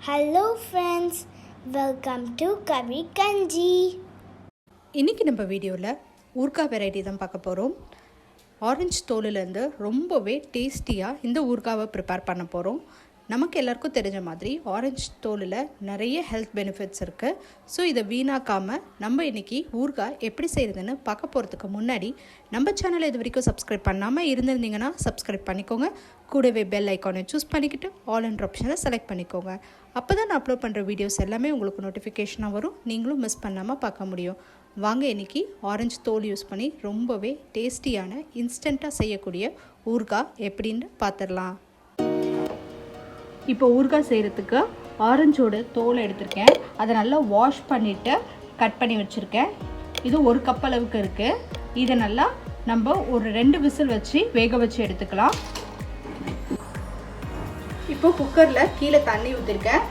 Hello friends, welcome to Karikanchi. இன்றைக்கி நம்ம வீடியோவில் ஊறுகாய் வெரைட்டி தான் பார்க்க போகிறோம். ஆரஞ்சு தோலிலேருந்து ரொம்பவே டேஸ்டியாக இந்த ஊறுகாவை ப்ரிப்பேர் பண்ண போகிறோம். நமக்கு எல்லாருக்கும் தெரிஞ்ச மாதிரி ஆரஞ்சு தோலில் நிறைய ஹெல்த் பெனிஃபிட்ஸ் இருக்குது. ஸோ இதை வீணாக்காமல் நம்ம இன்றைக்கி ஊறுகாய் எப்படி செய்கிறதுன்னு பார்க்க போகிறதுக்கு முன்னாடி நம்ம சேனலை இது வரைக்கும் சப்ஸ்கிரைப் பண்ணாமல் இருந்திருந்தீங்கன்னா சப்ஸ்கிரைப் பண்ணிக்கோங்க. கூடவே பெல் ஐக்கானை சூஸ் பண்ணிக்கிட்டு ஆல் என்ற ஆப்ஷனை செலக்ட் பண்ணிக்கோங்க. அப்போ தான் நான் அப்லோட் பண்ணுற வீடியோஸ் எல்லாமே உங்களுக்கு நோட்டிஃபிகேஷனாக வரும். நீங்களும் மிஸ் பண்ணாமல் பார்க்க முடியும். வாங்க இன்றைக்கி ஆரஞ்சு தோல் யூஸ் பண்ணி ரொம்பவே டேஸ்டியான இன்ஸ்டண்ட்டாக செய்யக்கூடிய ஊறுகாய் எப்படின்னு பார்த்துடலாம். இப்போ ஊறுகாய் செய்கிறதுக்கு ஆரஞ்சோட தோலை எடுத்திருக்கேன். அதை நல்லா வாஷ் பண்ணிவிட்டு கட் பண்ணி வச்சுருக்கேன். இது 1 கப் அளவுக்கு இருக்குது. இதை நல்லா நம்ம ஒரு 2 விசில் வச்சு வேக வச்சு எடுத்துக்கலாம். இப்போ குக்கரில் கீழே தண்ணி ஊற்றிருக்கேன்.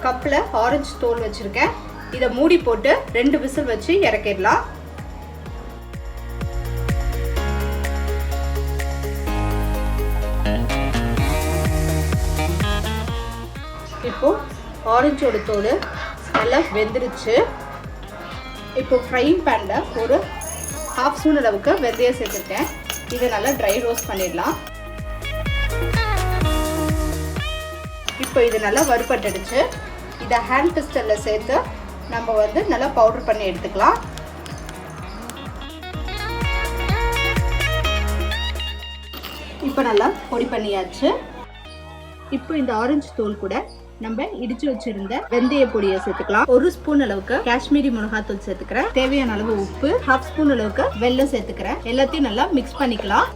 கப்பில் ஆரஞ்சு தோல் வச்சுருக்கேன். இதை மூடி போட்டு 2 விசில் வச்சு இறக்கிடலாம். இப்போ ஆரஞ்சோட தோல் நல்லா வெந்துருச்சு. இப்போ ஃப்ரைங் பேனில் ஒரு 1/2 ஸ்பூன் அளவுக்கு வெந்தயம் சேர்த்துருக்கேன். இதை நல்லா ட்ரை ரோஸ்ட் பண்ணிடலாம். இப்போ இது நல்லா வறுபட்டுடுச்சு. இதை ஹேண்ட் பிஸ்டரில் சேர்த்து நம்ம நல்லா பவுடர் பண்ணி எடுத்துக்கலாம். இப்போ நல்லா பொடி பண்ணியாச்சு. இப்போ இந்த ஆரஞ்சு தோல் கூட நம்ம இடிச்சு வச்சிருந்த வெந்தய பொடியை சேர்த்துக்கலாம். 1 ஸ்பூன் அளவுக்கு காஷ்மீரி மிளகாத்தூள் சேர்த்துக்கிறேன். தேவையான அளவு உப்பு, 1/2 ஸ்பூன் அளவுக்கு வெல்லம் சேர்த்துக்கிறேன். எல்லாத்தையும் நல்லா மிக்ஸ் பண்ணிக்கலாம்.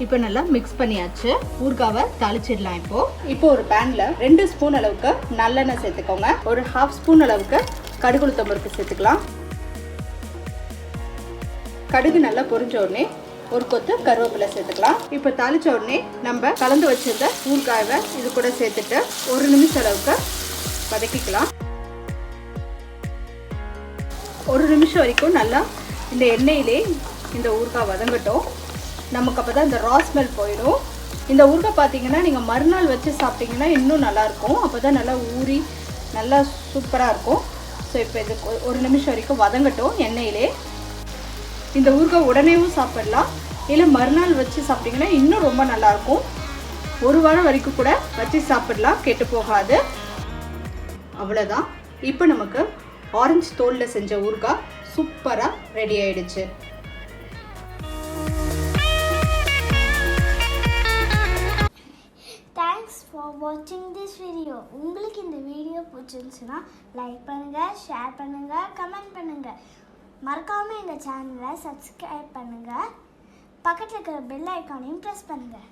இப்போ நல்லா மிக்ஸ் பண்ணியாச்சு. ஊறுகாவை தாளிச்சிடலாம். இப்போ ஒரு பேன்ல 2 ஸ்பூன் அளவுக்கு நல்லெண்ணெய் சேர்த்துக்கோங்க. ஒரு 1/2 ஸ்பூன் அளவுக்கு கடுகு உளுத்தம் பருப்பு சேர்த்துக்கலாம். கடுகு நல்லா பொரிஞ்ச உடனே ஒரு கொத்து கருவேப்பிலை சேர்த்துக்கலாம். இப்போ தாளிச்ச உடனே நம்ம கலந்து வச்சிருந்த ஊறுகாயை இது கூட சேர்த்துட்டு 1 நிமிஷம் அளவுக்கு வதக்கிக்கலாம். 1 நிமிஷம் வரைக்கும் நல்லா இந்த எண்ணெயிலே இந்த ஊறுகாய் வதங்கட்டும். நமக்கு அப்போ தான் இந்த ரா ஸ்மெல் போயிடும். இந்த ஊறுகாய் பார்த்தீங்கன்னா நீங்கள் மறுநாள் வச்சு சாப்பிட்டீங்கன்னா இன்னும் நல்லாயிருக்கும். அப்போ தான் நல்லா ஊறி நல்லா சூப்பராக இருக்கும். ஸோ இப்போ இது 1 நிமிஷம் வரைக்கும் வதங்கட்டும் எண்ணெயிலே. இந்த ஊறுகாய் உடனேவும் சாப்பிடலாம், இல்லை மறுநாள் வச்சு சாப்பிட்டிங்கன்னா இன்னும் ரொம்ப நல்லாயிருக்கும். 1 வாரம் வரைக்கும் கூட வச்சு சாப்பிடலாம், கெட்டு போகாது. அவ்வளோதான். இப்போ நமக்கு ஆரஞ்சு தோலில் செஞ்ச ஊறுகாய் சூப்பராக ரெடி ஆயிடுச்சு. Thanks for watching this video. உங்களுக்கு இந்த வீடியோ பிடிச்சிருந்துச்சுன்னா லைக் பண்ணுங்கள், ஷேர் பண்ணுங்கள், கமெண்ட் பண்ணுங்கள். மறக்காமல் எங்கள் சேனலை சப்ஸ்கிரைப் பண்ணுங்கள். பக்கத்தில் இருக்கிற பெல் ஐக்கானையும் ப்ரெஸ் பண்ணுங்கள்.